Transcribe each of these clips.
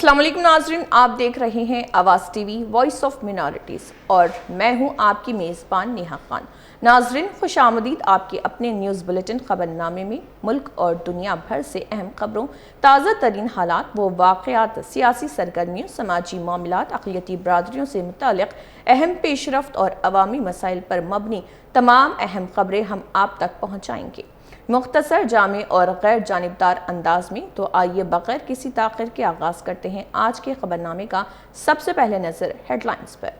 अस्सलाम वालेकुम नाज़रीन, आप देख रहे हैं आवाज़ टीवी वॉइस ऑफ मिनॉरिटीज़ और मैं हूं आपकी मेज़बान नेहा खान। नाज़रीन खुशामदीद आपके अपने न्यूज़ बुलेटिन खबरनामे में मुल्क और दुनिया भर से अहम खबरों, ताज़ा तरीन हालात व वाक़यात, सियासी सरगर्मियों, समाजी मामलात, अक़लियती बरादरियों से मुताल्लिक़ अहम पेशरफ्त और अवामी मसाइल पर मबनी तमाम अहम खबरें हम आप तक पहुँचाएँगे मुख्तसर, जामे और गैर जानिबदार अंदाज में। तो आइए बगैर किसी ताख़िर के आगाज़ करते हैं आज के खबरनामे का। सबसे पहले नज़र हेडलाइंस पर।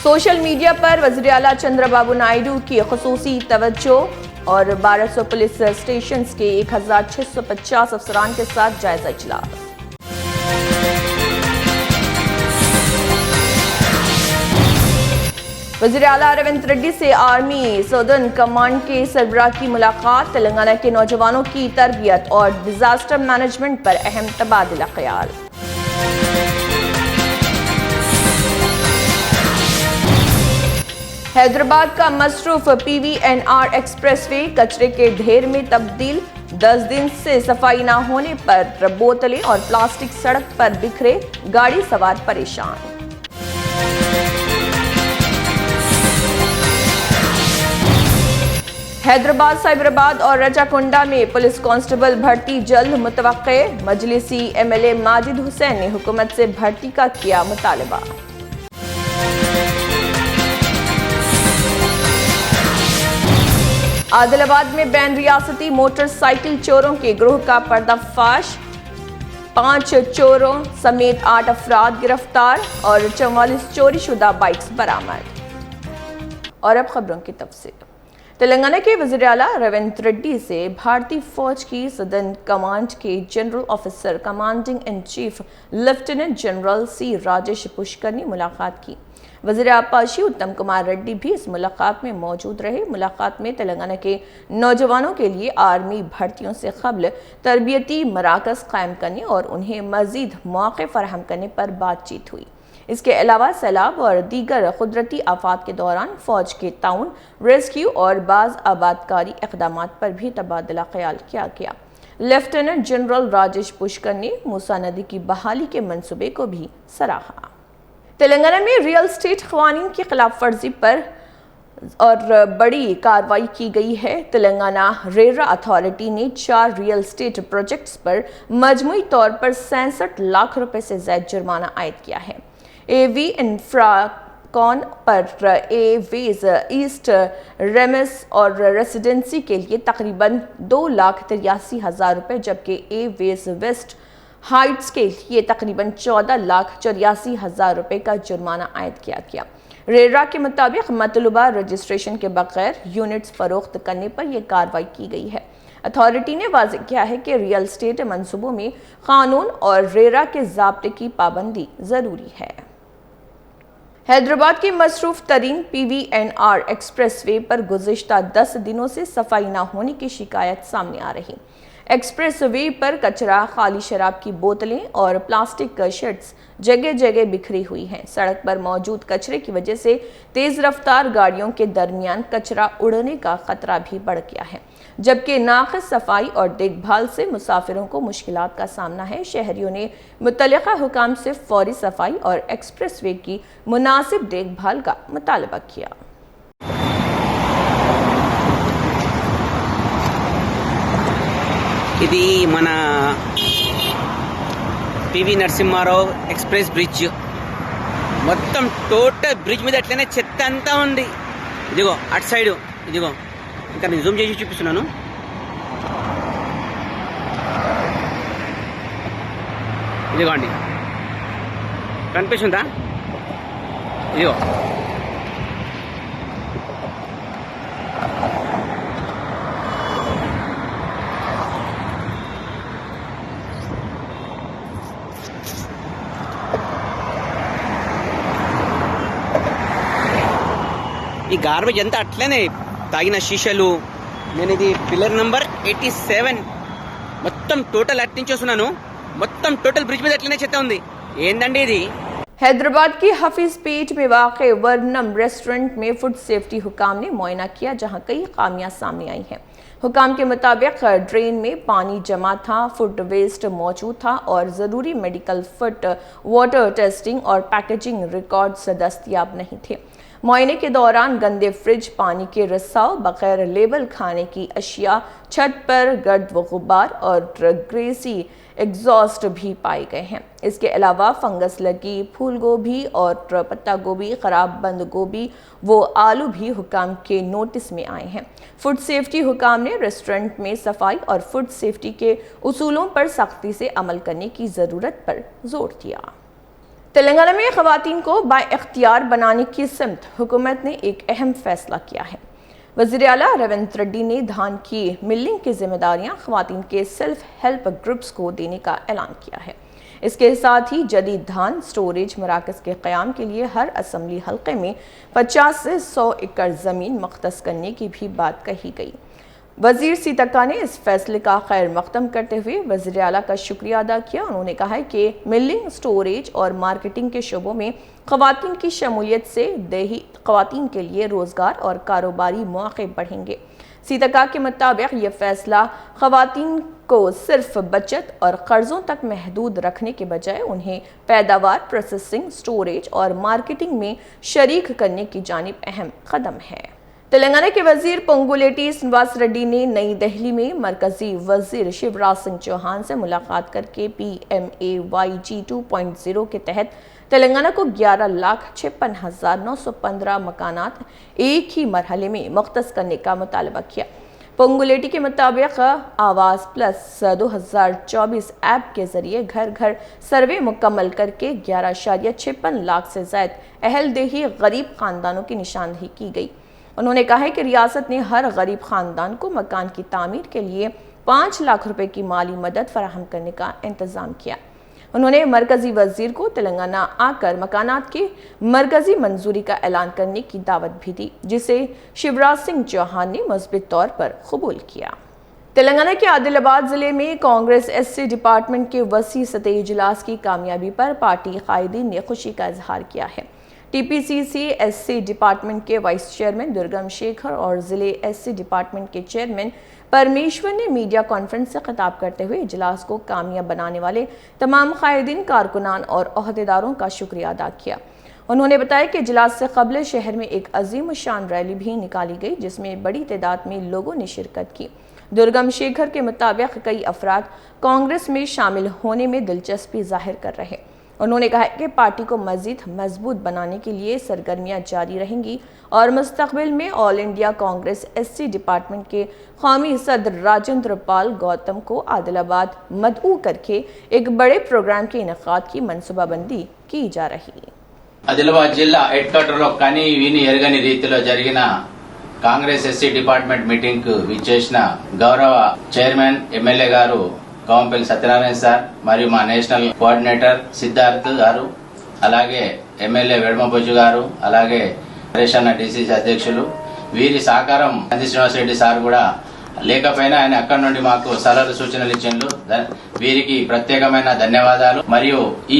सोशल मीडिया पर वज़ीर आला चंद्रबाबू नायडू की खुसूसी तवज्जो और 1200 पुलिस स्टेशन के 1650 अफसरान के साथ जायजा इजलास। वज़ीर आला रेवंत रेड्डी से आर्मी सदर्न कमांड के सरबराह की मुलाकात। तेलंगाना के नौजवानों की तरबियत और डिजास्टर मैनेजमेंट पर अहम तबादला ख्याल। हैदराबाद का मसरूफ PVNR एक्सप्रेसवे कचरे के ढेर में तब्दील। 10 दिन से सफाई न होने पर बोतलें और प्लास्टिक सड़क पर बिखरे, गाड़ी सवार परेशान। हैदराबाद, साइबराबाद और रजाकुंडा में पुलिस कांस्टेबल भर्ती जल्द मुतवक्के। मजलिसी MLA माजिद हुसैन ने हुकूमत से भर्ती का किया मुतालबा। आदिलाबाद में बैन रियासती मोटरसाइकिल चोरों के गिरोह का पर्दाफाश। 5 चोरों समेत 8 अफराद गिरफ्तार और 44 चोरी शुदा बाइक्स बरामद। और अब खबरों की तफसील। तेलंगाना के वज़ीर आला रेवंत रेड्डी से भारतीय फौज की सदर्न कमांड के general officer commanding in chief lieutenant general C Rajesh Pushkar ने मुलाकात की। वज़ीर आपाशी उत्तम कुमार रेड्डी भी इस मुलाकात में मौजूद रहे। मुलाकात में तेलंगाना के नौजवानों के लिए आर्मी भर्तियों से क़ब्ल तरबियती मराकज़ कायम करने और उन्हें मज़ीद मौक़े फ़राहम करने पर बातचीत हुई। इसके अलावा सैलाब और दीगर कुदरती आफात के दौरान फौज के ताउन, रेस्क्यू और बाज़ आबादकारी इक़दामात पर भी तबादला ख्याल किया गया। लेफ्टिनेंट जनरल राजेश पुष्कर ने मूसा नदी की बहाली के मंसूबे को भी सराहा। तेलंगाना में रियल स्टेट क़वानीन की खिलाफ वर्जी पर और बड़ी कार्रवाई की गई है। तेलंगाना रेरा अथॉरिटी ने 4 रियल स्टेट प्रोजेक्ट्स पर मजमूई तौर पर 67 लाख रुपए से ज़ायद जुर्माना आयद किया है। AV इंफ्राकॉन पर एवेज ईस्ट रेमिस और रेसिडेंसी के लिए तकरीबन 2,83,000 रुपये, जबकि एवेज वेस्ट हाइट्स के लिए तकरीबन 14,84,000 रुपये का जुर्माना आयद किया गया। रेरा के मुताबिक मतलूबा रजिस्ट्रेशन के बगैर यूनिट्स फरोख्त करने पर यह कार्रवाई की गई है। अथॉरिटी ने वाज़ेह किया है कि रियल स्टेट मंसूबों में कानून और रेरा के ज़ाब्ते की पाबंदी ज़रूरी है। हैदराबाद के मसरूफ तरीन PVNR एक्सप्रेसवे पर गुज़िश्ता 10 दिनों से सफाई न होने की शिकायत सामने आ रही। एक्सप्रेसवे पर कचरा, खाली शराब की बोतलें और प्लास्टिक शेड्स जगह जगह बिखरी हुई हैं। सड़क पर मौजूद कचरे की वजह से तेज रफ्तार गाड़ियों के दरमियान कचरा उड़ने का खतरा भी बढ़ गया है, जबकि नाक़िस सफाई और देखभाल से मुसाफिरों को मुश्किलात का सामना है। शहरियों ने मुतल्लिक़ा हुकाम से फौरी सफाई और एक्सप्रेसवे की मुनासिब देखभाल का मुतालबा किया। ఇది మన PV నరసింహారావు ఎక్స్ప్రెస్ బ్రిడ్జ్ మొత్తం టోటల్ బ్రిడ్జ్ మీద అట్లనే చెత్త అంతా ఉంది. ఇదిగో అటు సైడ్, ఇదిగో ఇంకా నేను జూమ్ చేసి చూపిస్తున్నాను. ఇదిగోండి, కనిపిస్తుందా? ఇదిగో ఈ గార్బేజ్ అంతా అట్లనే తాగిన షీషలు. నేను ఇది పిల్లర్ నంబర్ 87 మొత్తం టోటల్ అటు నుంచి వస్తున్నాను. మొత్తం టోటల్ బ్రిడ్జ్ మీద అట్లనే చెత్త ఉంది. ఏందండి ఇది? हैदराबाद के हफीज पेट में वाक़े वर्नम रेस्टोरेंट में फूड सेफ्टी हुकाम ने मुआयना किया, जहां कई खामियां सामने आई हैं। हुकाम के मुताबिक ड्रेन में पानी जमा था, फूड वेस्ट मौजूद था और ज़रूरी मेडिकल फिट वाटर टेस्टिंग और पैकेजिंग रिकॉर्ड्स दस्तयाब नहीं थे। मुआयने के दौरान गंदे फ्रिज, पानी के रिसाव, बगैर लेबल खाने की अशिया, छत पर गर्द व गुबार और ग्रेसी एग्जॉस्ट भी पाए गए हैं। इसके अलावा फंगस लगी फूल गोभी और पत्ता गोभी, खराब बंद गोभी वो आलू भी हुकाम के नोटिस में आए हैं। फूड सेफ्टी हुकाम ने रेस्टोरेंट में सफाई और फूड सेफ्टी के उसूलों पर सख्ती से अमल करने की ज़रूरत पर जोर दिया। तेलंगाना में ख़वातीन को बाइख्तियार बनाने की सिमत हुकूमत ने एक अहम फैसला किया है। वज़ीर आला रेवंत रेड्डी ने धान की मिलिंग की जिम्मेदारियां ख़वातीन के सेल्फ हेल्प ग्रुप्स को देने का ऐलान किया है। इसके साथ ही जदीद धान स्टोरेज मराकज़ के क़याम के लिए हर असम्बली हल्के में 50 से 100 एकड़ ज़मीन मख्तस करने की भी बात कही गई। वज़ीर सीतक्का ने इस फैसले का खैर मक़दम करते हुए वज़ीर आला का शुक्रिया अदा किया। उन्होंने कहा है कि मिलिंग, स्टोरेज और मार्केटिंग के शोबों में ख़वातीन की शमूलियत से देही ख़वातीन के लिए रोज़गार और कारोबारी मौक़े बढ़ेंगे। सीतक्का के मुताबिक ये फैसला ख़वातीन को सिर्फ बचत और कर्ज़ों तक महदूद रखने के बजाय उन्हें पैदावार, प्रोसेसिंग, स्टोरेज और मार्केटिंग में शरीक करने की जानिब अहम कदम है। तेलंगाना के वजीर पोंगुलेटी श्रीनिवास रेड्डी ने नई दिल्ली में मरकजी वजीर शिवराज सिंह चौहान से मुलाकात करके PMAYG 2.0 के तहत तेलंगाना को 11,56,915 मकानात एक ही मरहले में मुख्तस करने का मुतालबा किया। पोंगुलेटी के मुताबिक आवास प्लस 2024 ऐप के जरिए घर घर सर्वे मुकम्मल करके 11.56 लाख से ज़ायद अहलदेही गरीब खानदानों की निशानदही की गई। उन्होंने कहा है कि रियासत ने हर गरीब खानदान को मकान की तामीर के लिए 5 लाख रुपए की माली मदद फराहम करने का इंतजाम किया। उन्होंने मरकजी वजीर को तेलंगाना आकर मकानात की मरकजी मंजूरी का ऐलान करने की दावत भी दी, जिसे शिवराज सिंह चौहान ने मुस्बित तौर पर कबूल किया। तेलंगाना के आदिलाबाद जिले में कांग्रेस SC डिपार्टमेंट के वसी सतही इजलास की कामयाबी पर पार्टी कायदीन ने खुशी का इजहार किया है। TPCC SC डिपार्टमेंट के वाइस चेयरमैन दुर्गम शेखर और जिले SC डिपार्टमेंट के चेयरमैन परमेश्वर ने मीडिया कॉन्फ्रेंस से खिताब करते हुए इजलास को कामयाब बनाने वाले तमाम कायदीन, कारकुनान और अहदेदारों का शुक्रिया अदा किया। उन्होंने बताया कि इजलास से कबल शहर में एक अजीम शान रैली भी निकाली गई, जिसमें बड़ी तादाद में लोगों ने शिरकत की। दुर्गम शेखर के मुताबिक कई अफराद कांग्रेस में शामिल होने में दिलचस्पी जाहिर कर रहे। उन्होंने कहा कि पार्टी को मजीद मजबूत बनाने के लिए सरगर्मियां जारी रहेंगी और मुस्तकबिल में all India Congress SC department के कौमी सदर राजेंद्र पाल गौतम को आदिलाबाद मदऊ करके एक बड़े प्रोग्राम के इनेकाद की मनसूबाबंदी की जा रही है। ఆదిలాబాద్ జిల్లా హెడ్ క్వార్టర్ లో కని విని ఎరగని రీతిలో జరిగిన కాంగ్రెస్ SC డిపార్ట్మెంట్ మీటింగ్ కు విచ్చేసిన గౌరవ చైర్మన్ ఎమ్మెల్యే గారు కోంపల్లి సత్యనారాయణ సార్ మరియు మా నేషనల్ కోఆర్డినేటర్ సిద్ధార్థ్ గారు, అలాగే ఎమ్మెల్యే వెడమబొజ్జు గారు, అలాగే హరీషన్న DCC అధ్యక్షులు, వీరి సహకారం నంది శ్రీనివాస్ రెడ్డి సార్ కూడా లేకపోయినా ఆయన అక్కడి నుండి మాకు సలహాలు సూచనలు ఇచ్చిండ్రు. వీరికి ప్రత్యేకమైన ధన్యవాదాలు. మరియు ఈ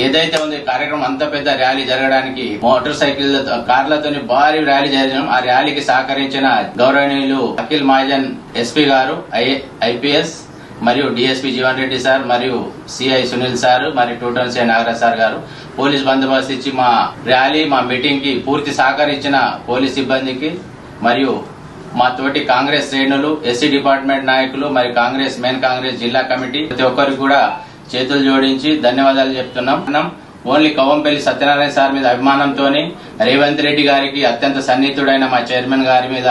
ఏదైతే ఉంది కార్యక్రమం అంత పెద్ద ర్యాలీ జరగడానికి మోటార్ సైకిల్ కార్లతో భారీ ర్యాలీ జరిగినాం. ఆ ర్యాలీకి సహకరించిన గౌరవనీయులు అఖిల్ మహాజన్ SP గారు, IPS మరియు DSP జీవన్ రెడ్డి సార్ మరియు CI సునీల్ సార్ మరియు టూటన్ CI నాగరాజ్ సార్ గారు, పోలీస్ బందోబస్తు ఇచ్చి మా ర్యాలీ మా మీటింగ్ కి పూర్తి సహకరించిన పోలీస్ సిబ్బందికి మరియు మా తోటి కాంగ్రెస్ శ్రేణులు, SC డిపార్ట్మెంట్ నాయకులు మరియు కాంగ్రెస్ మెయిన్ కాంగ్రెస్ జిల్లా కమిటీ ప్రతి ఒక్కరికి కూడా చేతులు జోడించి ధన్యవాదాలు చెప్తున్నాం. ఓన్లీ కవంపల్లి సత్యనారాయణ సార్ మీద అభిమానంతోని రేవంత్ రెడ్డి గారికి అత్యంత సన్నిహితుడైన మా చైర్మన్ గారి మీద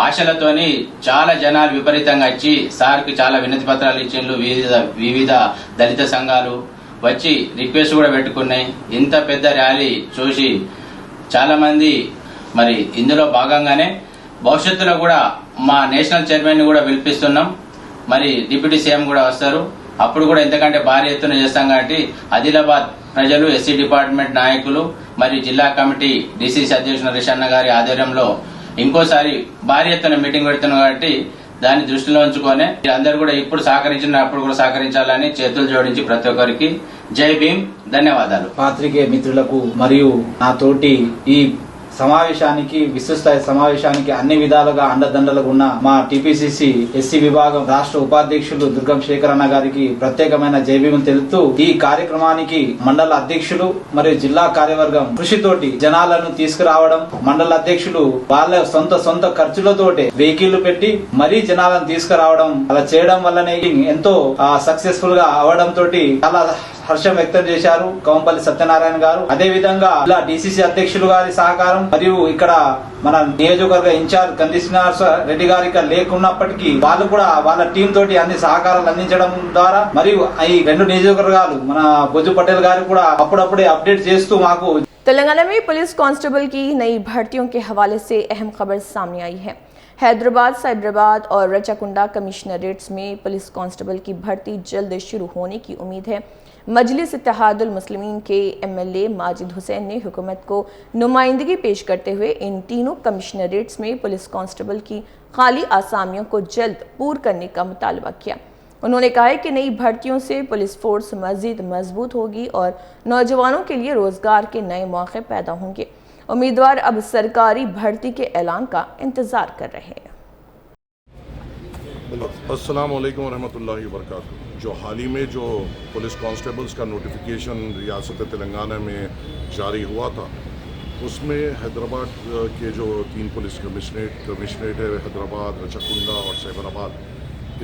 ఆశలతోని చాలా జనాలు విపరీతంగా వచ్చి సార్ కి చాలా వినతి పత్రాలు ఇచ్చిండ్రు. వివిధ దళిత సంఘాలు వచ్చి రిక్వెస్ట్ కూడా పెట్టుకున్నాయి. ఇంత పెద్ద ర్యాలీ చూసి చాలా మంది మరి ఇందులో భాగంగానే భవిష్యత్తులో కూడా మా నేషనల్ చైర్మన్ ని కూడా పిలిపిస్తున్నాం. మరి డిప్యూటీ CM కూడా వస్తారు. అప్పుడు కూడా ఎంతకంటే భారీ ఎత్తున చేస్తాం. కాబట్టి ఆదిలాబాద్ ప్రజలు, SC డిపార్ట్మెంట్ నాయకులు మరియు జిల్లా కమిటీ DCC అధ్యక్షుడు రిషన్న గారి ఆధ్వర్యంలో ఇంకోసారి భారీ ఎత్తున మీటింగ్ పెడుతున్నాం. కాబట్టి దాన్ని దృష్టిలో ఉంచుకొని అందరూ కూడా ఇప్పుడు సహకరించిన అప్పుడు కూడా సహకరించాలని చేతులు జోడించి ప్రతి ఒక్కరికి జై భీమ్, ధన్యవాదాలు. పాత్రికేయ మిత్రులకు మరియు నా తోటి ఈ సమావేశానికి విస్తృత సమావేశానికి అన్ని విధాలుగా అండదండలుగా ఉన్న మా టిపిసిసి ఎస్సీ విభాగం రాష్ట్ర ఉపాధ్యక్షులు దుర్గం శేఖర్ అన్న గారికి ప్రత్యేకమైన జైభీం తెలుపుతూ ఈ కార్యక్రమానికి మండల అధ్యక్షులు మరియు జిల్లా కార్యవర్గం కృషితోటి జనాలను తీసుకురావడం, మండల అధ్యక్షులు వాళ్ళ సొంత ఖర్చులతోటి వెహికల్ పెట్టి మరీ జనాలను తీసుకురావడం, అలా చేయడం వల్లనే ఎంతో సక్సెస్ఫుల్ గా అవడం తోటి చాలా హర్షం వ్యక్తం చేశారు కవంపల్లి సత్యనారాయణ గారు. అదే విధంగా ఇలా డిసిసి అధ్యక్షులు గారి సహకారం మరియు ఇక్కడ మన నియోజకవర్గ ఇన్ఛార్జ్ కంది శ్రీనివాస రెడ్డి గారు ఇక్కడ లేకున్నప్పటికీ వాళ్ళు కూడా వాళ్ళ టీం తోటి అన్ని సహకారాలు అందించడం ద్వారా మరియు ఈ 2 నియోజకవర్గాలు మన బొజ్జు పటేల్ గారు కూడా అప్పుడప్పుడే అప్డేట్ చేస్తూ మాకు. तेलंगाना में पुलिस कांस्टेबल की नई भर्तियों के हवाले से अहम खबर सामने आई है। हैदराबाद, साइबराबाद और रचाकुंडा कमिश्नरेट्स में पुलिस कांस्टेबल की भर्ती जल्द शुरू होने की उम्मीद है। मजलिस इत्तेहादुल मुस्लिमीन के एमएलए माजिद हुसैन ने हुकूमत को नुमाइंदगी पेश करते हुए इन तीनों कमिश्नरेट्स में पुलिस कांस्टेबल की खाली आसामियों को जल्द पूर्ण करने का मुतालबा किया। उन्होंने कहा है कि नई भर्तियों से पुलिस फोर्स मजीद मजबूत होगी और नौजवानों के लिए रोजगार के नए मौके पैदा होंगे। उम्मीदवार अब सरकारी भर्ती के ऐलान का इंतजार कर रहे हैं। अस्सलाम वालेकुम रहमतुल्लाहि व बरकातहू। जो हाल ही में जो पुलिस कांस्टेबल्स का नोटिफिकेशन रियासत तेलंगाना में जारी हुआ था, उसमें हैदराबाद के जो 3 पुलिस कमिश्नरेट है, हैदराबाद, रचाकुंडा और साइबराबाद,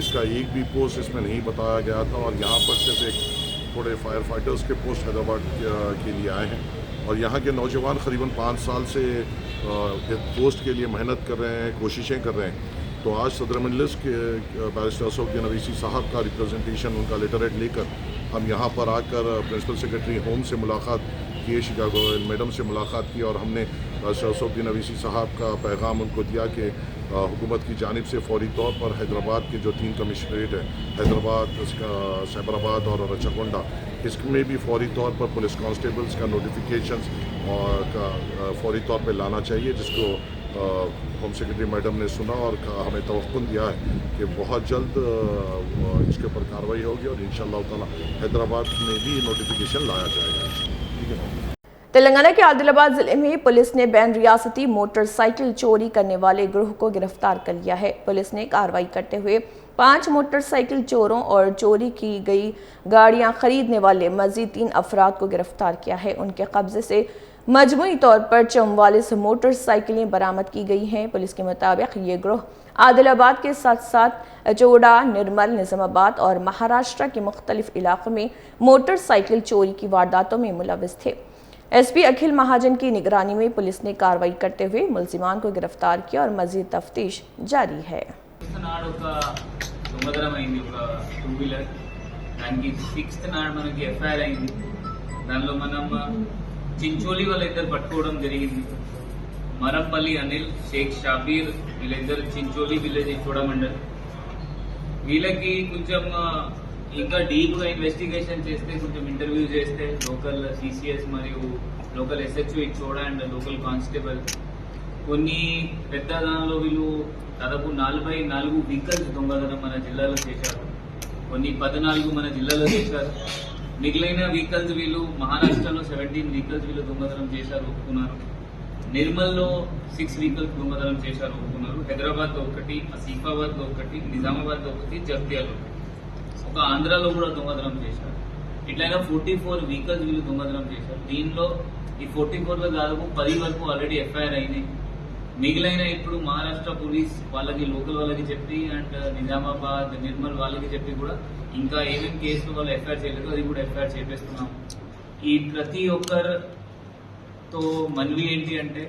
इसका एक भी पोस्ट इसमें नहीं बताया गया था और यहाँ पर सिर्फ एक थोड़े फायर फाइटर्स के पोस्ट हैदराबाद के लिए आए हैं और यहाँ के नौजवान करीबन 5 साल से पोस्ट के लिए मेहनत कर रहे हैं, कोशिशें कर रहे हैं। तो आज सदर मजलिस के बैरिस्टर असदुद्दीन अवैसी साहब का रिप्रेजेंटेशन, उनका लेटरहेड लेकर हम यहाँ पर आकर प्रिंसिपल सेक्रेटरी होम से मुलाकात की, शिकागो मैडम से मुलाकात की और हमने बैरिस्टर असदुद्दीन अवैसी साहब का पैगाम उनको दिया कि हुकूमत की जानिब से फौरी तौर पर हैदराबाद के जो 3 कमिश्नरेट है, हैदराबाद, साइबराबाद और रचाकुंडा, इसमें भी फौरी तौर पर पुलिस कांस्टेबल्स का नोटिफिकेशन का फौरी तौर पर लाना चाहिए, जिसको होम सेक्रेटरी मैडम ने सुना और हमें तवक्कुन दिया है कि बहुत जल्द इसके ऊपर कार्रवाई होगी और इंशाअल्लाह ताला हैदराबाद में भी नोटिफिकेशन लाया जाएगा। ठीक है। तेलंगाना के आदिलाबाद जिले में पुलिस ने बैन रियासती मोटरसाइकिल चोरी करने वाले गिरोह को गिरफ्तार कर लिया है। पुलिस ने कार्रवाई करते हुए 5 मोटरसाइकिल चोरों और चोरी की गई गाड़ियां खरीदने वाले मजीद 3 अफराद को गिरफ्तार किया है। उनके कब्जे से मजमूई तौर पर 44 मोटरसाइकिलें बरामद की गई हैं। पुलिस के मुताबिक ये गिरोह आदिलाबाद के साथ साथ चोड़ा, निर्मल, निजामाबाद और महाराष्ट्र के मुख्तलिफ इलाकों में मोटरसाइकिल चोरी की वारदातों में मुलविस थे। एसपी अखिल महाजन की निगरानी में पुलिस ने कार्रवाई करते हुए मुलजिमान को गिरफ्तार किया और मजीद तफ्तीश जारी है। చించోలి వాళ్ళిద్దరు పట్టుకోవడం జరిగింది. మరంపల్లి అనిల్, షేక్ షాబీర్, వీళ్ళిద్దరు చించోలి విలేజ్ చూడమండల్. వీళ్ళకి కొంచెం ఇంకా డీప్ గా ఇన్వెస్టిగేషన్ చేస్తే, కొంచెం ఇంటర్వ్యూ చేస్తే లోకల్ సిసిఎస్ మరియు లోకల్ ఎస్హెచ్ఓ చూడ అండ్ లోకల్ కానిస్టేబుల్ కొన్ని పెద్ద దానిలో వీళ్ళు దాదాపు 44 వెహికల్స్ దొంగతనం మన జిల్లాలో చేశారు. కొన్ని 14 మన జిల్లాలో చేశారు. మిగిలిన వెహికల్స్ వీళ్ళు మహారాష్ట్రలో 17 వెహికల్స్ వీళ్ళు దొంగతనం చేశారు, ఒప్పుకున్నారు. నిర్మల్లో 6 వెహికల్స్ దొంగతనం చేశారు, ఒప్పుకున్నారు. హైదరాబాద్ లో 1, ఆసిఫాబాద్ లో 1, నిజామాబాద్ లో 1, జగ్త్యాలో ఒక ఆంధ్రాలో కూడా దొంగతనం చేశారు. ఇట్లయినా 44 వెహికల్స్ వీళ్ళు దొంగతనం చేశారు. దీనిలో ఈ 44 లో దాదాపు 10 వరకు ఆల్రెడీ ఎఫ్ఐఆర్ అయినాయి. మిగిలిన ఇప్పుడు మహారాష్ట్ర పోలీస్ వాళ్ళకి, లోకల్ వాళ్ళకి చెప్పి అండ్ నిజామాబాద్, నిర్మల్ వాళ్ళకి చెప్పి కూడా ఇంకా ఏమేమి కేసులు వాళ్ళు ఎఫ్ఐఆర్ చేయలేదు, అది కూడా ఎఫ్ఐఆర్ చేపిస్తున్నాం. ఈ ప్రతి ఒక్కరితో మనవి ఏంటి అంటే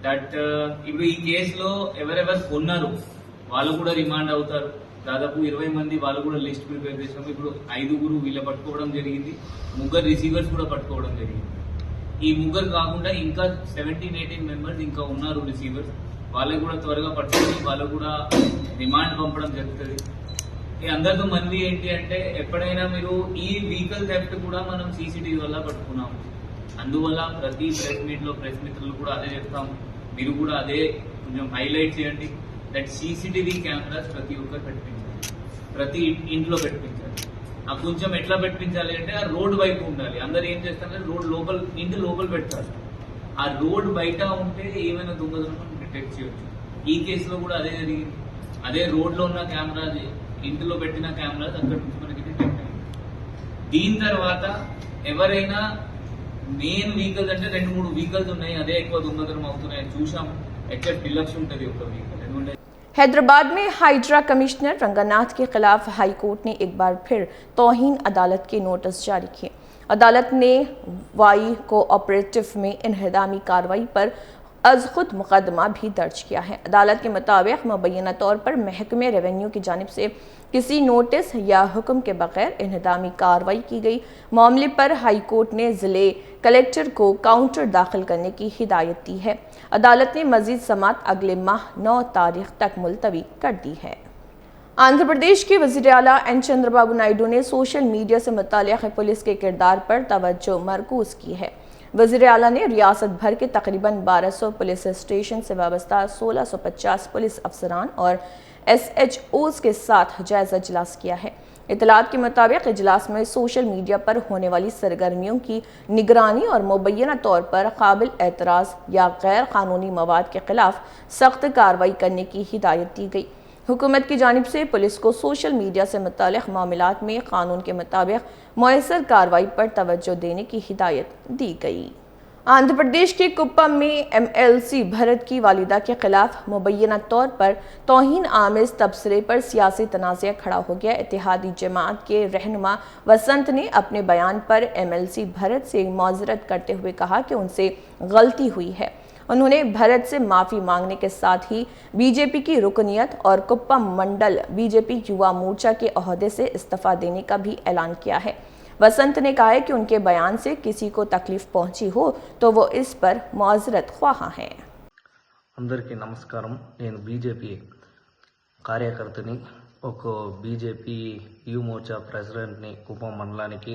దట్ ఇప్పుడు ఈ కేసులో ఎవరెవరు కొన్నారు వాళ్ళు కూడా రిమాండ్ అవుతారు. దాదాపు 20 మంది వాళ్ళు కూడా లిస్ట్ ప్రిపేర్ చేసాము. ఇప్పుడు 5 వీళ్ళ పట్టుకోవడం జరిగింది, 3 రిసీవర్స్ కూడా పట్టుకోవడం జరిగింది. ఈ 3 కాకుండా ఇంకా 17-18 మెంబర్స్ ఇంకా ఉన్నారు రిసీవర్స్. వాళ్ళకి కూడా త్వరగా పట్టుకొని వాళ్ళకు కూడా రిమాండ్ పంపడం జరుగుతుంది. ఈ అందరితో మనవి ఏంటి అంటే ఎప్పుడైనా మీరు ఈ వెహికల్ థెఫ్ట్ కూడా మనం సీసీటీవీ వల్ల పట్టుకున్నాము. అందువల్ల ప్రతి ప్రెస్ మీట్ లో ప్రెస్ మిత్రులు కూడా అదే చెప్తాము, మీరు కూడా అదే కొంచెం హైలైట్ చేయండి. దట్ సీసీటీవీ కెమెరాస్ ప్రతి ఒక్కరు పెట్టించాలి, ప్రతి ఇంట్లో పెట్టించాలి. ఆ కొంచెం ఎట్లా పెట్టించాలి అంటే ఆ రోడ్ వైపు ఉండాలి. అందరు ఏం చేస్తారంటే రోడ్ లోపల, ఇంటి లోపల పెట్టాలి. ఆ రోడ్ బయట ఉంటే ఏమైనా దొంగతనం డిటెక్ట్ చేయొచ్చు. ఈ కేసులో కూడా అదే జరిగింది. అదే రోడ్ లో ఉన్న కెమెరాస్, ఇంటిలో పెట్టిన కెమెరాస్ అక్కడ నుంచి మనకి డిటెక్ట్ అయింది. దీని తర్వాత ఎవరైనా మెయిన్ వెహికల్స్ అంటే 2-3 వెహికల్స్ ఉన్నాయి, అదే ఎక్కువ దొంగతనం అవుతున్నాయి చూసాం. HF డిలక్స్ ఉంటుంది ఒక వెహికల్. ఎందుకంటే हैदराबाद में हाइड्रा कमिश्नर रंगनाथ के खिलाफ हाई कोर्ट ने एक बार फिर तौहीन अदालत के नोटिस जारी किए। अदालत ने वाई कोऑपरेटिव में इन्हदामी कार्रवाई पर अज खुद मुकदमा भी दर्ज किया है। अदालत के मुताबिक मुबैना तौर पर महकमे रेवेन्यू की जानिब से किसी नोटिस या हुक्म के बगैर इन्हदामी कार्रवाई की गई। मामले पर हाई कोर्ट ने जिले कलेक्टर को काउंटर दाखिल करने की हिदायत दी है। अदालत ने मजीद समात अगले माह 9 तारीख तक मुलतवी कर दी है। आंध्र प्रदेश के वज़ीर आला एन चंद्रबाबू नायडू ने सोशल मीडिया से मुताल्लिक़ पुलिस के किरदार पर तवज्जो मरकूज़ की है। वज़ीर आला ने रियासत भर के तकरीबन 1200 पुलिस स्टेशन से वाबस्ता 1650 पुलिस अफसरान और SHOs के साथ जायज़ा इजलास किया है। इतलात के मुताबिक इजलास में सोशल मीडिया पर होने वाली सरगर्मियों की निगरानी और मुबैना तौर पर काबिल एतराज़ या गैर कानूनी मवाद के खिलाफ सख्त कार्रवाई करने की हिदायत दी गई। हुकूमत की जानिब से पुलिस को सोशल मीडिया से मुताल्लिक़ मामलात में कानून के मुताबिक मुयस्सर कार्रवाई पर तवज्जो देने की हिदायत दी गई। आंध्र प्रदेश के कुप्पम में MLC भरत की वालिदा के खिलाफ मुबैना तौर पर तौहीन आमेज़ तबसरे पर सियासी तनाज़ा खड़ा हो गया। इत्तेहादी जमात के रहनुमा वसंत ने अपने बयान पर MLC भरत से माज़रत करते हुए कहा कि उनसे गलती हुई है। उन्होंने भरत से माफ़ी मांगने के साथ ही बीजेपी की रुकनियत और कुप्पम मंडल बीजेपी युवा मोर्चा के ओहदे से इस्तीफ़ा देने का भी ऐलान किया है। वसंत ने कहा है कि उनके बयान से किसी को तकलीफ पहुंची हो तो वो इस पर माज़रत ख्वाह हैं। అందరికీ నమస్కారం. నేను బీజేపీ కార్యకర్తని, ఒక బీజేపీ యూ మోర్చా ప్రెసిడెంట్ని కుప్పం మండలానికి.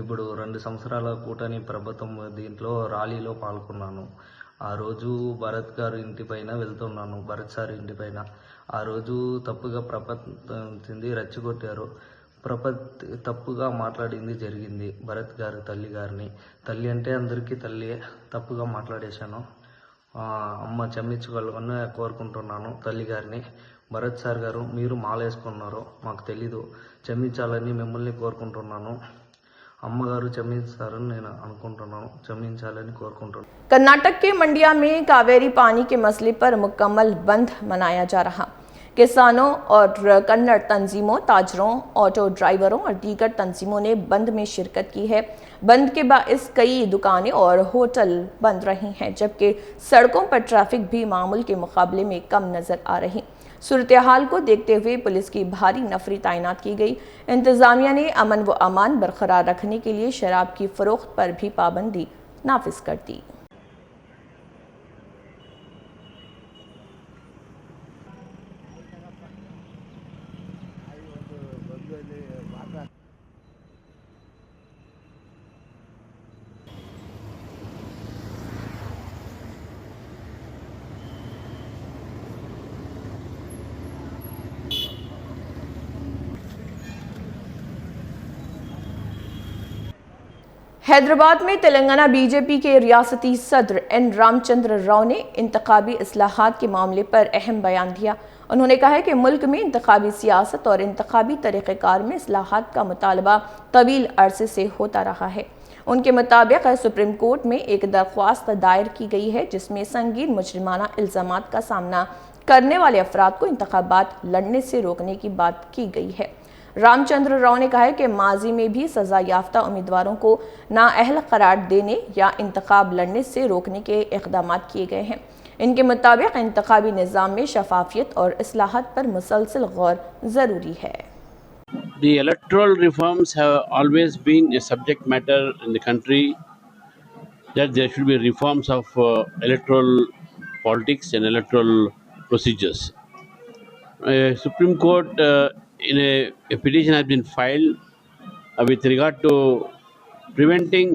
ఇప్పుడు 2 సంవత్సరాల కూటమి ప్రభుత్వం దీంట్లో ర్యాలీలో పాల్గొన్నాను. ఆ రోజు భరత్ గారు ఇంటిపైన వెళ్తున్నాను, భరత్ సార్ ఇంటిపైన. ఆ రోజు తప్పుగా ప్రపంచింది, రెచ్చగొట్టారు. తప్పుగా మాట్లాడింది జరిగింది. భరత్ గారు తల్లి అంటే అందరికీ తల్లి, తప్పుగా మాట్లాడేశాను. అమ్మ క్షమించగలగని కోరుకుంటున్నాను తల్లి గారిని. భరత్ సార్ గారు, మీరు మాలేసుకున్నారు, మాకు తెలీదు, క్షమించాలని మిమ్మల్ని కోరుకుంటున్నాను. అమ్మగారు క్షమించారని నేను అనుకుంటున్నాను, క్షమించాలని కోరుకుంటున్నాను. कर्नाटक के मंडिया में कावेरी पानी के मसले पर मुकम्मल बंद मनाया जा रहा। किसानों और कन्नड़ तंजीमों, ताजरों, ऑटो ड्राइवरों और दीगर तंजीमों ने बंद में शिरकत की है। बंद के बाइस कई दुकानें और होटल बंद रही हैं, जबकि सड़कों पर ट्रैफिक भी मामूल के मुकाबले में कम नज़र आ रही। सूरत हाल को देखते हुए पुलिस की भारी नफरी तैनात की गई। इंतज़ामिया ने अमन व अमान बरकरार रखने के लिए शराब की फ़रोख्त पर भी पाबंदी नाफिज कर दी। हैदराबाद में तेलंगाना बीजेपी के रियासती सदर एन रामचंद्र राव ने इंतखाबी इस्लाहात के मामले पर अहम बयान दिया। उन्होंने कहा है कि मुल्क में इंतखाबी सियासत और इंतखाबी तरीक़ेकार में इस्लाहात का मुतालबा तवील अरसे से होता रहा है। उनके मुताबिक सुप्रीम कोर्ट में एक दरख्वास्त दायर की गई है, जिसमें संगीन मुजरिमाना इल्ज़ामात का सामना करने वाले अफराद को इंतखाबात लड़ने से रोकने की बात की गई है। रामचंद्र राव ने कहा है कि माजी में भी सज़ा याफ्ता उम्मीदवारों को नाअहल करार देने या इंतखाब लड़ने से रोकने के इक़दाम किए गए हैं। इनके मुताबिक इंतखाबी निज़ाम में शफाफियत और इस्लाहात पर मुसलसल गौर ज़रूरी है। The electoral reforms have always been a subject matter in the country, that there should be reforms of electoral politics and electoral procedures. Supreme Court in a petition has been filed with regard to preventing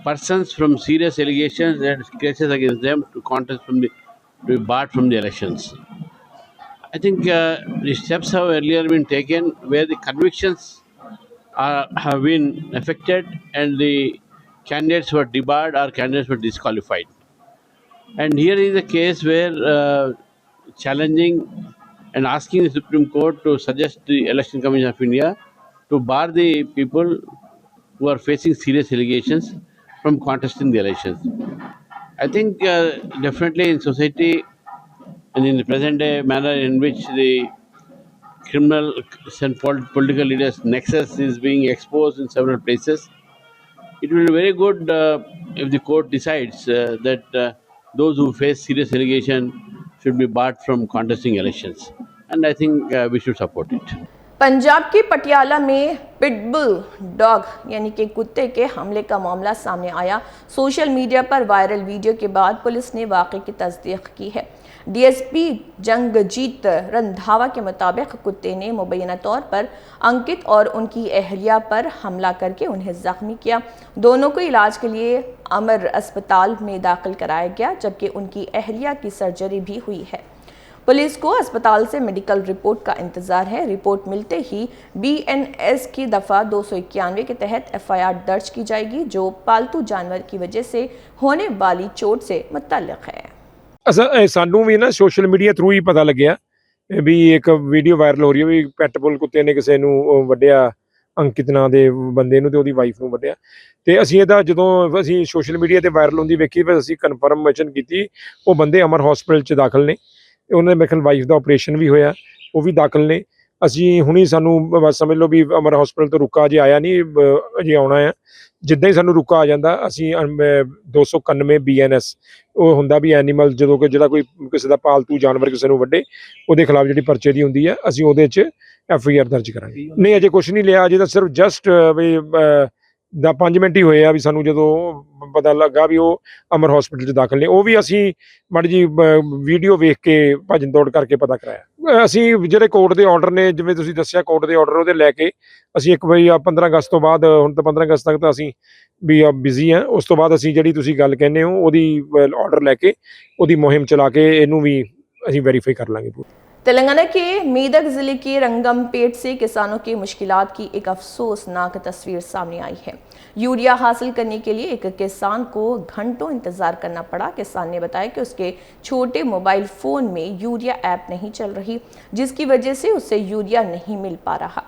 persons from serious allegations and cases against them to contest to be barred from the elections. I think the steps have earlier been taken where the convictions have been affected and the candidates were debarred or candidates were disqualified. And here is a case where challenging and asking the Supreme Court to suggest the Election Commission of India to bar the people who are facing serious allegations from contesting the elections. I think definitely in society and in the present day manner in which the criminal and political leaders' nexus is being exposed in several places, it will be very good if the court decides that those who face serious allegation should be barred from contesting elections. And I think we should support it. Punjab के पटियाला में pitbull dog यानी कि कुत्ते के हमले का मामला सामने आया। सोशल मीडिया पर वायरल वीडियो के बाद पुलिस ने वाक़े की तस्दीक की है। डीएसपी जंगजीत रंधावा के मुताबिक कुत्ते ने मुबैना तौर पर अंकित और उनकी अहलिया पर हमला करके उन्हें ज़ख्मी किया। दोनों को इलाज के लिए अमर अस्पताल में दाखिल कराया गया, जबकि उनकी अहलिया की सर्जरी भी हुई है। पुलिस को अस्पताल से मेडिकल रिपोर्ट का इंतजार है। रिपोर्ट मिलते ही बीएनएस की दफ़ा 291 के तहत एफआईआर दर्ज की जाएगी, जो पालतू जानवर की वजह से होने वाली चोट से मुतल्लिक़ है। ਸਾਨੂੰ ਵੀ ਨਾ ਸੋਸ਼ਲ ਮੀਡੀਆ ਥਰੂ ਹੀ ਪਤਾ ਲੱਗਿਆ ਵੀ ਇੱਕ ਵੀਡੀਓ ਵਾਇਰਲ ਹੋ ਰਹੀ ਹੈ ਵੀ ਪੈਟਬੁਲ ਕੁੱਤੇ ਨੇ ਕਿਸੇ ਨੂੰ ਵੱਢਿਆ, ਅੰਕਿਤ ਨਾਂ ਦੇ ਬੰਦੇ ਨੂੰ ਤੇ ਉਹਦੀ ਵਾਈਫ ਨੂੰ ਵੱਢਿਆ। ਤੇ ਅਸੀਂ ਇਹਦਾ ਜਦੋਂ ਅਸੀਂ ਸੋਸ਼ਲ ਮੀਡੀਆ ਤੇ ਵਾਇਰਲ ਹੁੰਦੀ ਵੇਖੀ ਫਿਰ ਅਸੀਂ ਕਨਫਰਮੇਸ਼ਨ ਕੀਤੀ, ਉਹ ਬੰਦੇ ਅਮਰ ਹਸਪੀਟਲ 'ਚ ਦਾਖਲ ਨੇ। ਉਹਨਾਂ ਦੇ ਮੇਰੇ ਖਿਆਲ ਵਾਈਫ ਦਾ ਆਪਰੇਸ਼ਨ ਵੀ ਹੋਇਆ, ਉਹ ਵੀ ਦਾਖਲ ਨੇ। ਅਸੀਂ ਹੁਣੀ ਸਾਨੂੰ ਬਸ ਸਮਝ ਲਓ ਵੀ ਅਮਰ ਹਸਪੀਟਲ ਤੋਂ ਰੁਕਾ ਅਜੇ ਆਇਆ ਨਹੀਂ, ਅਜੇ ਆਉਣਾ ਆ। ਜਿੱਦਾਂ ਹੀ ਸਾਨੂੰ ਰੁਕਾ ਆ ਜਾਂਦਾ ਅਸੀਂ 291 BNS ਉਹ ਹੁੰਦਾ ਵੀ ਐਨੀਮਲ ਜਦੋਂ ਕਿ ਜਿਹੜਾ ਕੋਈ ਕਿਸੇ ਦਾ ਪਾਲਤੂ ਜਾਨਵਰ ਕਿਸੇ ਨੂੰ ਵੱਢੇ ਉਹਦੇ ਖਿਲਾਫ ਜਿਹੜੀ ਪਰਚੇ ਦੀ ਹੁੰਦੀ ਹੈ ਅਸੀਂ ਉਹਦੇ 'ਚ FIR ਦਰਜ ਕਰਾਂਗੇ। ਨਹੀਂ ਅਜੇ ਕੁਛ ਨਹੀਂ ਲਿਆ, ਅਜੇ ਤਾਂ ਸਿਰਫ ਜਸਟ ਵੀ 5 ਮਿੰਟ ਹੀ ਹੋਏ ਆ ਵੀ ਸਾਨੂੰ ਜਦੋਂ ਪਤਾ ਲੱਗਾ ਵੀ ਉਹ ਅਮਰ ਹਸਪੀਟਲ 'ਚ ਦਾਖਲ ਨੇ। ਉਹ ਵੀ ਅਸੀਂ ਮਾੜੀ ਜੀ ਵੀਡੀਓ ਵੇਖ ਕੇ ਭੱਜਣ ਦੌੜ ਕਰਕੇ ਪਤਾ ਕਰਾਇਆ। ਅਸੀਂ ਜਿਹੜੇ ਕੋਰਟ ਦੇ ਆਰਡਰ ਨੇ, ਜਿਵੇਂ ਤੁਸੀਂ ਦੱਸਿਆ ਕੋਰਟ ਦੇ ਆਰਡਰ ਉਹਦੇ ਲੈ ਕੇ ਅਸੀਂ ਇੱਕ ਵਾਰੀ 15 ਅਗਸਤ ਤੋਂ ਬਾਅਦ, ਹੁਣ ਤਾਂ 15 ਅਗਸਤ ਤੱਕ ਤਾਂ ਅਸੀਂ ਵੀ ਬਿਜ਼ੀ ਹਾਂ, ਉਸ ਤੋਂ ਬਾਅਦ ਅਸੀਂ ਜਿਹੜੀ ਤੁਸੀਂ ਗੱਲ ਕਹਿੰਦੇ ਹੋ ਉਹਦੀ ਆਰਡਰ ਲੈ ਕੇ ਉਹਦੀ ਮੁਹਿੰਮ ਚਲਾ ਕੇ ਇਹਨੂੰ ਵੀ ਅਸੀਂ ਵੈਰੀਫਾਈ ਕਰ ਲਾਂਗੇ। तेलंगाना के मेदक ज़िले के रंगमपेट से किसानों की मुश्किलात की एक अफसोसनाक तस्वीर सामने आई है। यूरिया हासिल करने के लिए एक किसान को घंटों इंतज़ार करना पड़ा। किसान ने बताया कि उसके छोटे मोबाइल फ़ोन में यूरिया ऐप नहीं चल रही, जिसकी वजह से उसे यूरिया नहीं मिल पा रहा।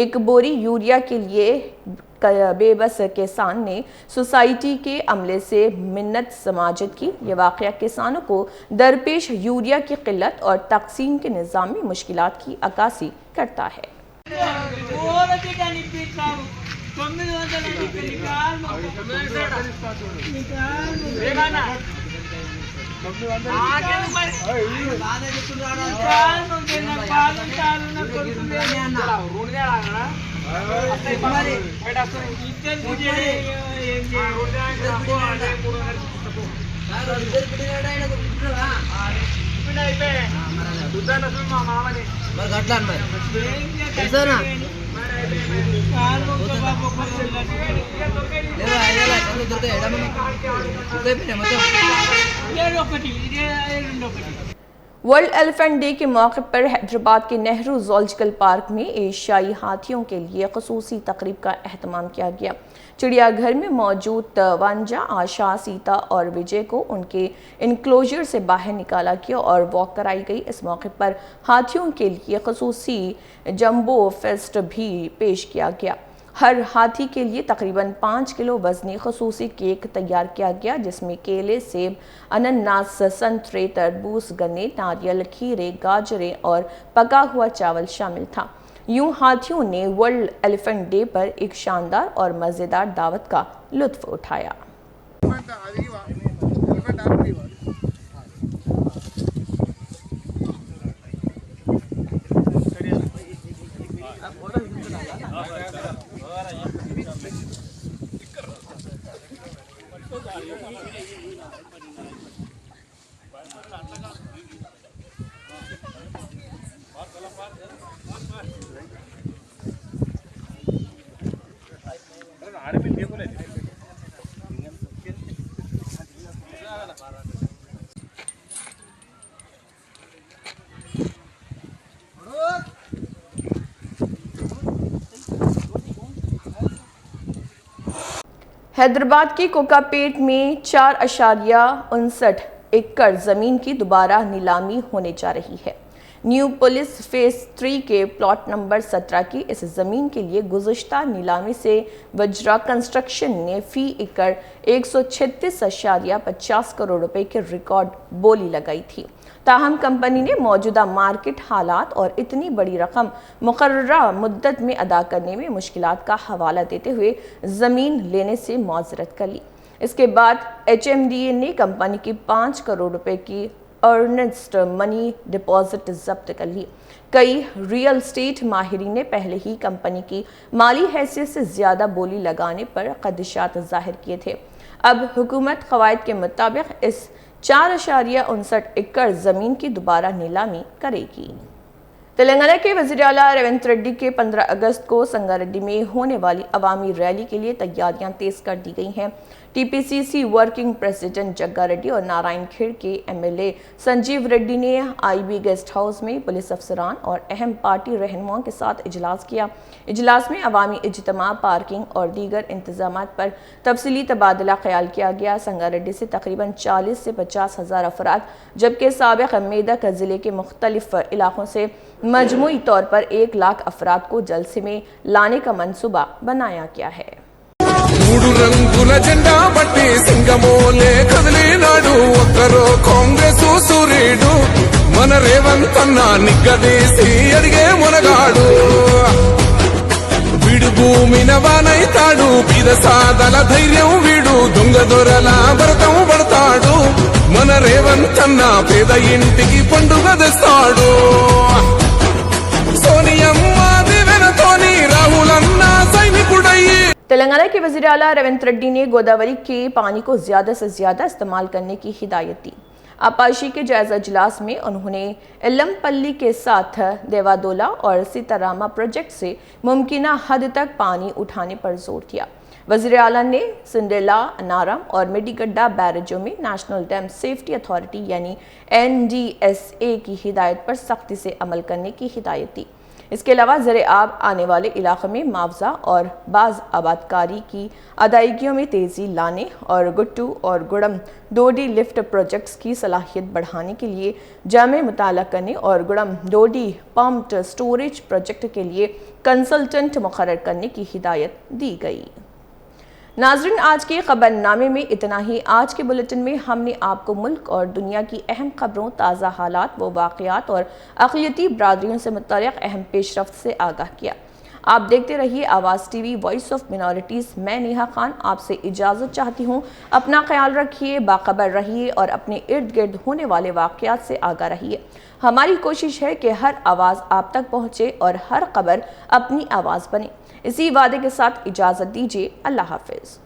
एक बोरी यूरिया के लिए बेबस किसान ने सोसाइटी के अमले से मिन्नत समाजत की। ये वाक़या किसानों को दरपेश यूरिया की किल्लत और तकसीम के निज़ाम में मुश्किलात की अक्कासी करता है। वर्ल्ड एलिफेंट डे के मौके पर हैदराबाद के नेहरू ज़ूलॉजिकल पार्क में एशियाई हाथियों के लिए ख़ुसूसी तकरीब का एहतमाम किया गया। चिड़ियाघर में मौजूद तवांजा, आशा, सीता और विजय को उनके इनक्लोजर से बाहर निकाला गया और वॉक कराई गई। इस मौके पर हाथियों के लिए ख़ुसूसी जंबो फेस्ट भी पेश किया गया। हर हाथी के लिए तकरीबन 5 किलो वज़नी ख़ुसूसी केक तैयार किया गया, जिसमें केले, सेब, अनन्नास, संतरे, तरबूज, गन्ने, नारियल, खीरे, गाजरें और पका हुआ चावल शामिल था। यूं हाथियों ने वर्ल्ड एलिफेंट डे पर एक शानदार और मज़ेदार दावत का लुत्फ़ उठाया। हैदराबाद के कोकापेट में 4.59 एकड़ जमीन की दोबारा नीलामी होने जा रही है। न्यू पुलिस फेज 3 के प्लॉट नंबर 17 की इस जमीन के लिए गुज़श्ता नीलामी से वज्रा कंस्ट्रक्शन ने फी एकड़ 136.50 करोड़ रुपए के रिकॉर्ड बोली लगाई थी। ताहम कंपनी ने मौजूदा मार्केट हालात और इतनी बड़ी रकम मुकर्ररा मुद्दत में अदा करने में मुश्किलात का हवाला देते हुए ज़मीन लेने से मौजरत कर ली। इसके बाद HMDA ने कंपनी की 5 करोड़ रुपए की अर्नेस्ट मनी डिपॉजिट जब्त कर ली। कई रियल स्टेट माहिरीन ने पहले ही कंपनी की माली हैसियत से ज़्यादा बोली लगाने पर खदशात जाहिर किए थे। अब हुकूमत क़वायद के मुताबिक इस 4.59 एकड़ ज़मीन की दोबारा नीलामी करेगी। तेलंगाना के वज़ीर आला रेवंत रेड्डी के 15 अगस्त को संगारेड्डी में होने वाली अवामी रैली के लिए तैयारियां तेज कर दी गई हैं। TPCC वर्किंग प्रेसिडेंट जग्गा रेड्डी और नारायण खेड़ के MLA संजीव रेड्डी ने IB गेस्ट हाउस में पुलिस अफसरान और अहम पार्टी रहनुमाओं के साथ इजलास किया। इजलास में अवामी इज्तिमा, पार्किंग और दीगर इंतजामात पर तफसीली तबादला ख्याल किया गया। संगारेड्डी से तकरीबन 40 से 50 हज़ार अफराद, जबकि साबिक़ मेदक ज़िले के मुख्तलिफ इलाकों से मजमूई तौर पर 1 लाख अफराद को जलसे में लाने का मंसूबा बनाया गया है। మూడు రంగుల జెండా బట్టి సింగమోలే కదిలినాడు ఒక్కరో కాంగ్రెస్ సూర్యుడు మన రేవంత్ అన్న నిగ్గదీసి అడిగే మునగాడు వీడు భూమిన వానైతాడు పీద సాదల ధైర్యం వీడు దొంగ దొరల భరతం పడతాడు మన రేవంత్ అన్న పేద ఇంటికి పండుగ తెస్తాడు సోనియమ్మ దివెనతోని రాహుల్ అన్న సైనికుడయ్యి। तेलंगाना के वज़ीर आला रेवंत रेड्डी ने गोदावरी के पानी को ज़्यादा से ज़्यादा इस्तेमाल करने की हिदायत दी। आपाशी के जायजा इजलास में उन्होंने एल्लमपल्ली के साथ देवादोला और सीतारामा प्रोजेक्ट से मुमकिन हद तक पानी उठाने पर जोर दिया। वज़ीर आला ने सिंडेला, अनारम और मेडीगड्डा बैरेजों में नेशनल डैम सेफ्टी अथॉरिटी यानी NDSA की हिदायत पर सख्ती से अमल करने की हिदायत दी। इसके अलावा ज़र आब आने वाले इलाक़े में मुआवजा और बाज़ आबादकारी की अदायगियों में तेज़ी लाने और गुट्टू और गुड़म डोडी लिफ्ट प्रोजेक्ट्स की सलाहियत बढ़ाने के लिए जामे मुताला करने और गुड़म डोडी पम्प्ड स्टोरेज प्रोजेक्ट के लिए कंसल्टेंट मुकर्रर करने की हिदायत दी गई। नाज़रीन, आज के खबरनामे में इतना ही। आज के बुलेटिन में हमने आपको मुल्क और दुनिया की अहम खबरों, ताज़ा हालात व वाक़यात और अक़लियती बरादरियों से मुतल्लिक़ अहम पेशरफ्त से आगाह किया। आप देखते रहिए आवाज़ TV, वॉइस ऑफ मिनॉरिटीज़। मैं नेहा खान आपसे इजाज़त चाहती हूँ। अपना ख्याल रखिए, बाखबर रहिए और अपने इर्द गिर्द होने वाले वाक़यात से आगाह रहिए। हमारी कोशिश है कि हर आवाज़ आप तक पहुँचे और हर खबर अपनी आवाज़ बने। इसी वादे के साथ इजाज़त दीजिए। अल्लाह हाफ़िज़।